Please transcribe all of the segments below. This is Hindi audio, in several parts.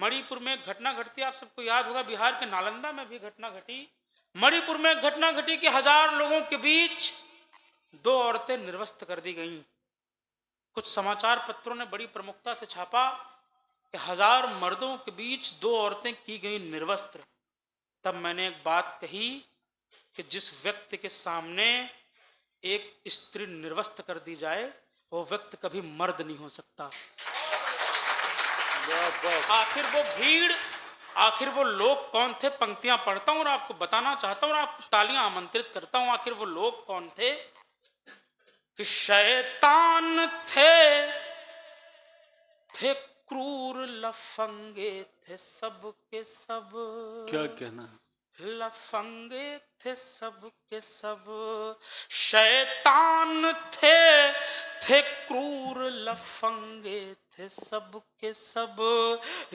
मणिपुर में एक घटना घटती, आप सबको याद होगा, बिहार के नालंदा में भी घटना घटी। मणिपुर में एक घटना घटी कि 1000 लोगों के बीच 2 औरतें निर्वस्त्र कर दी गईं। कुछ समाचार पत्रों ने बड़ी प्रमुखता से छापा कि 1000 मर्दों के बीच 2 औरतें की गई निर्वस्त्र। तब मैंने एक बात कही कि जिस व्यक्ति के सामने एक स्त्री निर्वस्त्र कर दी जाए वो व्यक्ति कभी मर्द नहीं हो सकता। आखिर वो भीड़, आखिर वो लोग कौन थे? पंक्तियां पढ़ता हूं और आपको बताना चाहता हूं और आपको तालियां आमंत्रित करता हूं। आखिर वो लोग कौन थे? कि शैतान थे क्रूर लफंगे थे सब के सब। क्या कहना? लफंगे थे सब के सब। शैतान थे क्रूर लफंगे थे सब के सब।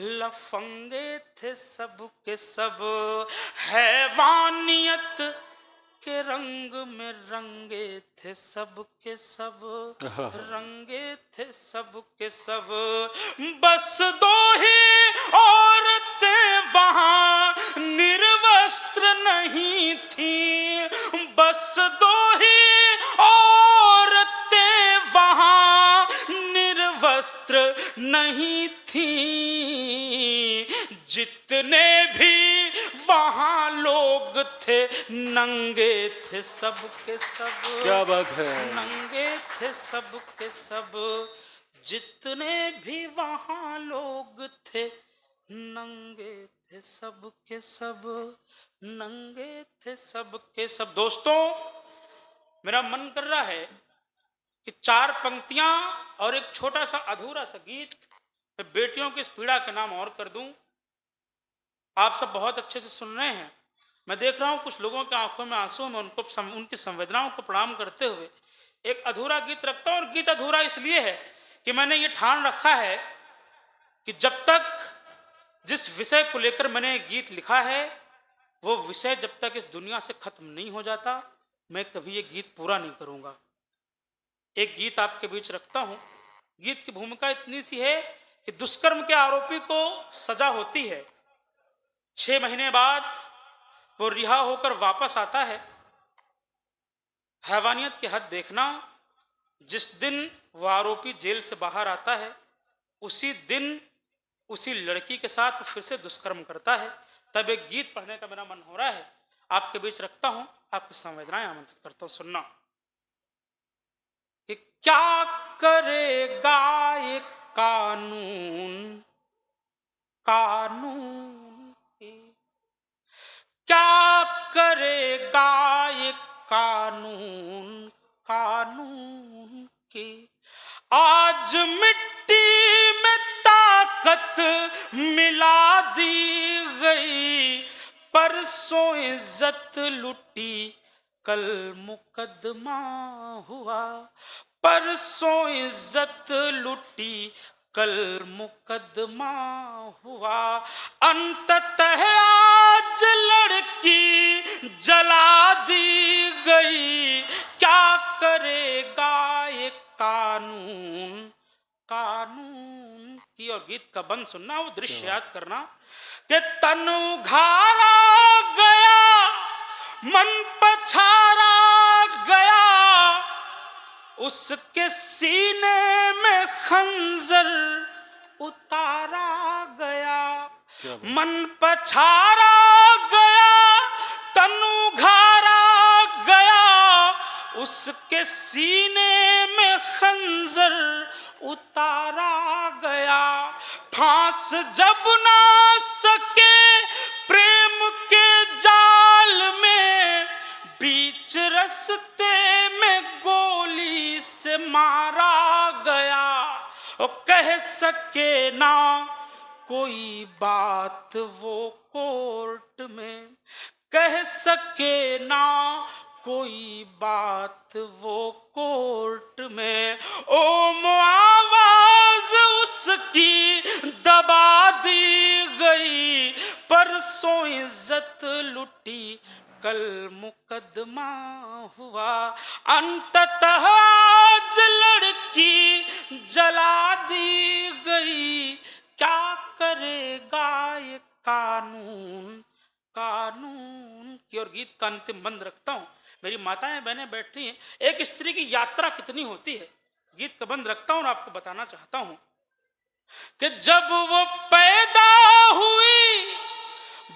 लफंगे थे सब के सब। हैवानियत के रंग में रंगे थे सब के सब। रंगे थे सब के सब। बस 2 ही औरतें वहां निर्वस्त्र नहीं थी। बस 2 ही औरतें वहां निर्वस्त्र नहीं थी। जितने भी वहां लोग थे नंगे थे सब के सब। क्या बात है! नंगे थे सब के सब। जितने भी वहां लोग थे नंगे थे सब के सब। नंगे थे सब के सब। दोस्तों, मेरा मन कर रहा है कि 4 पंक्तियां और एक छोटा सा अधूरा सा गीत बेटियों की इस पीड़ा के नाम और कर दूं। आप सब बहुत अच्छे से सुन रहे हैं। मैं देख रहा हूं कुछ लोगों के आंखों में आंसू, में उनको उनकी संवेदनाओं को प्रणाम करते हुए एक अधूरा गीत रखता हूं। और गीत अधूरा इसलिए है कि मैंने ये ठान रखा है कि जब तक जिस विषय को लेकर मैंने गीत लिखा है वो विषय जब तक इस दुनिया से खत्म नहीं हो जाता मैं कभी ये गीत पूरा नहीं करूंगा। एक गीत आपके बीच रखता हूं। गीत की भूमिका इतनी सी है कि दुष्कर्म के आरोपी को सजा होती है। 6 महीने बाद वो रिहा होकर वापस आता है। हैवानियत की हद देखना, जिस दिन वो आरोपी जेल से बाहर आता है उसी दिन उसी लड़की के साथ फिर से दुष्कर्म करता है। तब एक गीत पढ़ने का मेरा मन हो रहा है, आपके बीच रखता हूं, आपकी संवेदनाएं आमंत्रित करता हूं, सुनना। कि क्या करेगा ये कानून, कानून की क्या करेगा ये कानून, कानून की। आज मिट्टी में ताकत मिला दी गई। परसों इज्जत लुटी कल मुकदमा हुआ। परसों इज्जत लुटी कल मुकदमा हुआ। अंततः आज लड़की जला दी गई। क्या करेगा ये कानून, कानून की। और गीत का बंद सुनना, वो दृश्य याद करना कि तन उघारा गया, मन पछाड़ा गया, उसके सीने में खंजर उतारा गया। मन पछाड़ा गया, तन उघारा गया, उसके सीने में खंजर उतारा गया। फांस जब ना सके प्रेम के जाल में, बीच रस्ते में गोली से मारा गया। ओ कह सके ना कोई बात वो कोर्ट में, कह सके ना कोई बात वो कोर्ट में। ओम आवाज उसकी दबा दी गई। परसों इज्जत लुटी कल मुकदमा हुआ। अंततः आज लड़की जला दी गई। क्या करेगा ये कानून, कानून की। और गीत का अंतिम बंद रखता हूं। मेरी माताएं बहनें बैठती हैं, एक स्त्री की यात्रा कितनी होती है। गीत का बंद रखता हूं और आपको बताना चाहता हूं कि जब वो पैदा हुई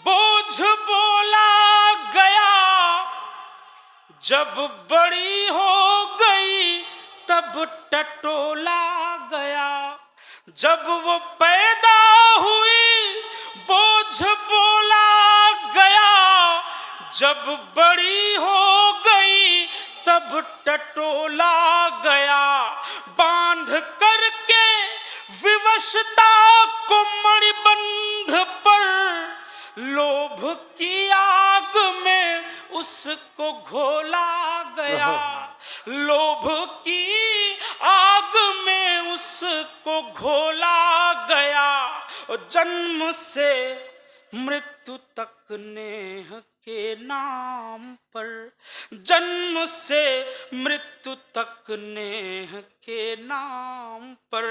बोझ बोला गया, जब बड़ी हो गई तब टटोला गया। जब वो पैदा हुई बोझ बोला गया, जब बड़ी हो गई तब टटोला गया। बांध करके विवशता को मणिबंध पर लोभ की आग में उसको घोला गया। लोभ की आग में उसको घोला गया। और जन्म से मृत्यु तक नेह के नाम पर, जन्म से मृत्यु तक नेह के नाम पर,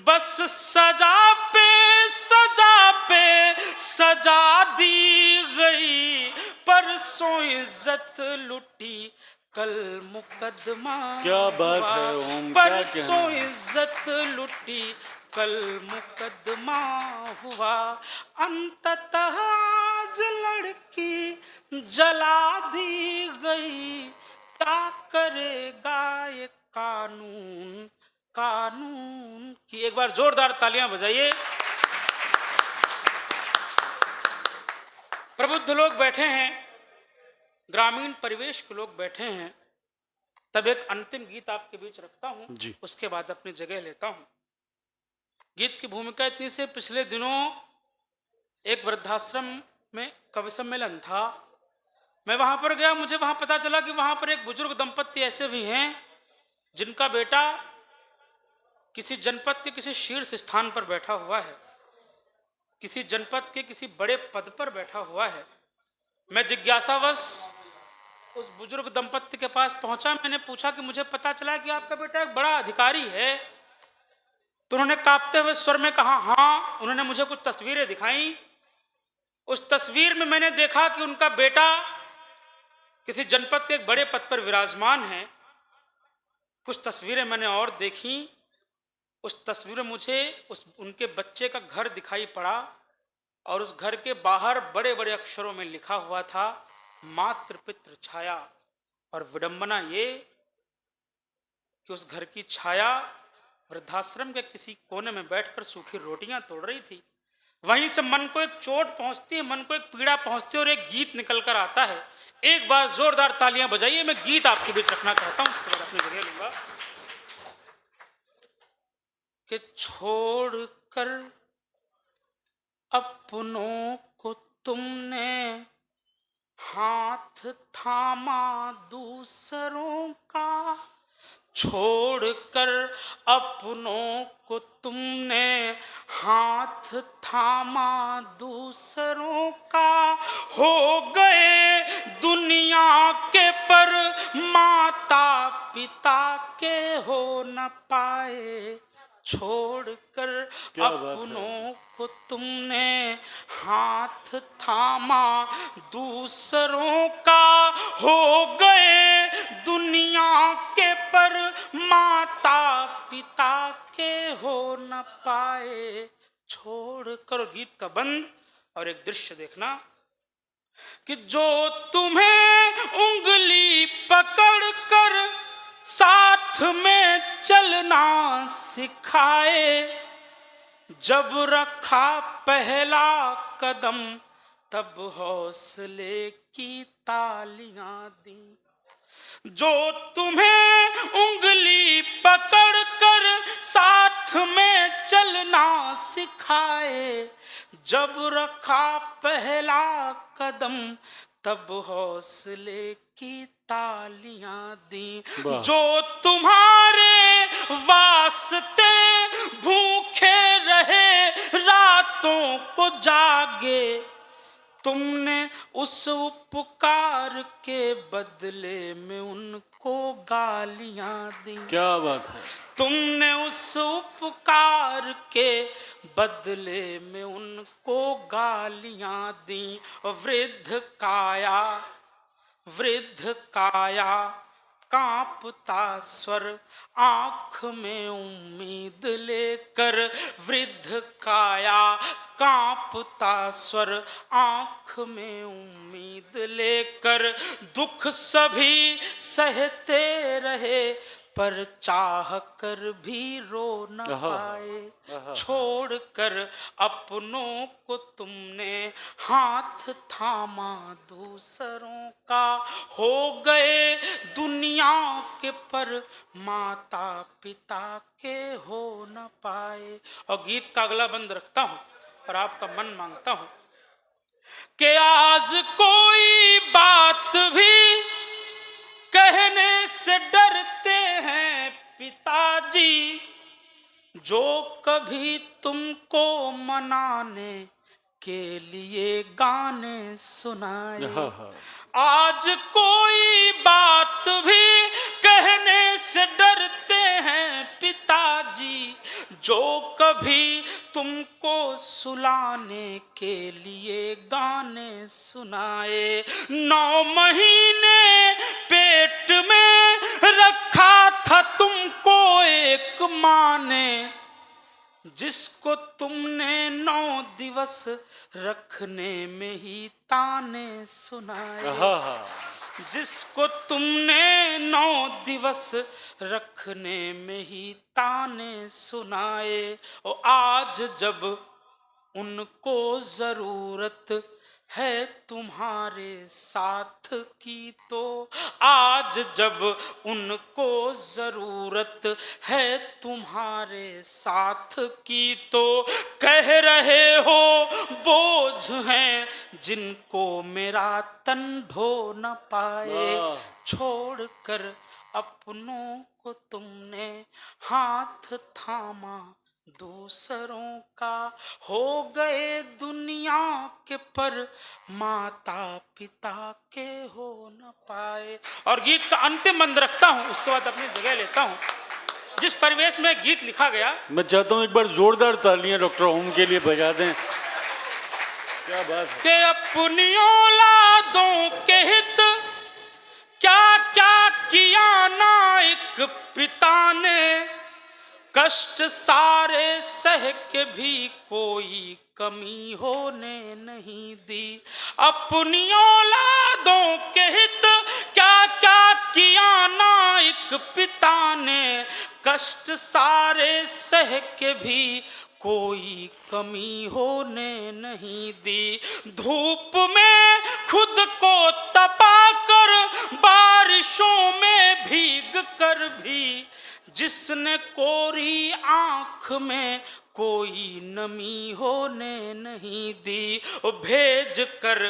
बस सजा पे सजा दी गई। परसों इज्जत लुटी कल मुकदमा। क्या बात है ओम, क्या परसों कहना। इज्जत लुटी कल मुकदमा हुआ। अंततः आज लड़की जला दी गई। क्या करेगा ये कानून, कानून की। एक बार जोरदार तालियां बजाइए। प्रबुद्ध लोग बैठे हैं, ग्रामीण परिवेश के लोग बैठे हैं। तब एक अंतिम गीत आपके बीच रखता हूं जी। उसके बाद अपनी जगह लेता हूं। गीत की भूमिका इतनी से, पिछले दिनों एक वृद्धाश्रम में कवि सम्मेलन था। मैं वहां पर गया, मुझे वहां पता चला कि वहां पर एक बुजुर्ग दंपत्ति ऐसे भी हैं जिनका बेटा किसी जनपद के किसी शीर्ष स्थान पर बैठा हुआ है, किसी जनपद के किसी बड़े पद पर बैठा हुआ है। मैं जिज्ञासावश उस बुजुर्ग दंपत्ति के पास पहुंचा। मैंने पूछा कि मुझे पता चला कि आपका बेटा एक बड़ा अधिकारी है। तो उन्होंने कांपते हुए स्वर में कहा हाँ। उन्होंने मुझे कुछ तस्वीरें दिखाई। उस तस्वीर में मैंने देखा कि उनका बेटा किसी जनपद के एक बड़े पद पर विराजमान है। कुछ तस्वीरें मैंने और देखी। उस तस्वीर में मुझे उनके बच्चे का घर दिखाई पड़ा और उस घर के बाहर बड़े बड़े अक्षरों में लिखा हुआ था मातृ पितृ छाया। और विडंबना ये कि उस घर की छाया वृद्धाश्रम के किसी कोने में बैठकर सूखी रोटियां तोड़ रही थी। वहीं से मन को एक चोट पहुंचती है, मन को एक पीड़ा पहुंचती है और एक गीत निकल कर आता है। एक बार जोरदार तालियां बजाइए। मैं गीत आपके बीच रखना चाहता हूं, उसके बाद अपनी जगह लूंगा। कि छोड़ कर अपनों को तुमने हाथ थामा दूसरों का। छोड़कर अपनों को तुमने हाथ थामा दूसरों का। हो गए दुनिया के पर माता पिता के हो न पाए। छोड़कर अपनों को तुमने हाथ थामा दूसरों का। हो गए दुनिया के पर माता पिता के हो न पाए। छोड़कर। गीत का बंद और एक दृश्य देखना कि जो तुम्हें उंगली पकड़ कर साथ में चलना सिखाए। जब रखा पहला कदम तब हौसले की तालियां दी। जो तुम्हें उंगली पकड़ कर साथ में चलना सिखाए। जब रखा पहला कदम तब हौसले की तालियां दी। जो तुम्हारे वास्ते भूखे रहे रातों को जागे। तुमने उस उपकार के बदले में उनको गालियां दी। क्या बात है। तुमने उस उपकार के बदले में उनको गालियां दी। वृद्ध काया कांपता स्वर आंख में उम्मीद लेकर। वृद्ध काया कांपता स्वर आंख में उम्मीद लेकर। दुख सभी सहते रहे पर चाह कर भी रो न पाए। छोड़कर अपनों को तुमने हाथ थामा दूसरों का। हो गए दुनिया के पर माता पिता के हो न पाए। और गीत का अगला बंद रखता हूं और आपका मन मांगता हूं कि आज कोई बात भी कहने से डरते हैं पिताजी, जो कभी तुमको मनाने के लिए गाने सुनाए। आज कोई बात भी कहने से डरते हैं पिताजी, जो कभी तुमको सुलाने के लिए गाने सुनाए। 9 महीने पेट में रखा था तुमको एक माँ ने, जिसको तुमने 9 दिवस रखने में ही ताने सुनाए। जिसको तुमने 9 दिवस रखने में ही ताने सुनाए। और आज जब उनको जरूरत है तुम्हारे साथ की, तो आज जब उनको जरूरत है तुम्हारे साथ की, तो कह रहे हो बोझ हैं जिनको मेरा तन ढो न पाए। छोड़कर अपनों को तुमने हाथ थामा दूसरों का। हो गए दुनिया के पर माता पिता के हो न पाए। और गीत का अंतिम बंद रखता हूं, उसके बाद अपनी जगह लेता हूं। जिस परिवेश में गीत लिखा गया, मैं चाहता हूं एक बार जोरदार तालियां डॉक्टर ओम के लिए बजा दें। क्या बात है। कि अपनी औलादों के हित क्या क्या किया ना एक पिता ने। कष्ट सारे सह के भी कोई कमी होने नहीं दी। अपनी औलादों के हित क्या क्या किया ना एक पिता ने। कष्ट सारे सह के भी कोई कमी होने नहीं दी। धूप में खुद को तपा कर, बारिशों में भीग कर भी, जिसने कोरी आंख में कोई नमी होने नहीं दी। भेज कर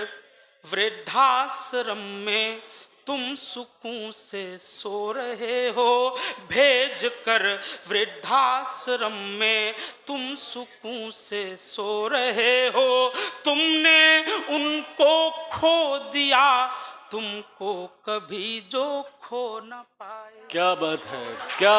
वृद्धाश्रम में तुम सुकून से सो रहे हो। भेज कर वृद्धाश्रम में तुम सुकून से सो रहे हो। तुमने उनको खो दिया, तुमको कभी जो खो न पाए। क्या बात है। क्या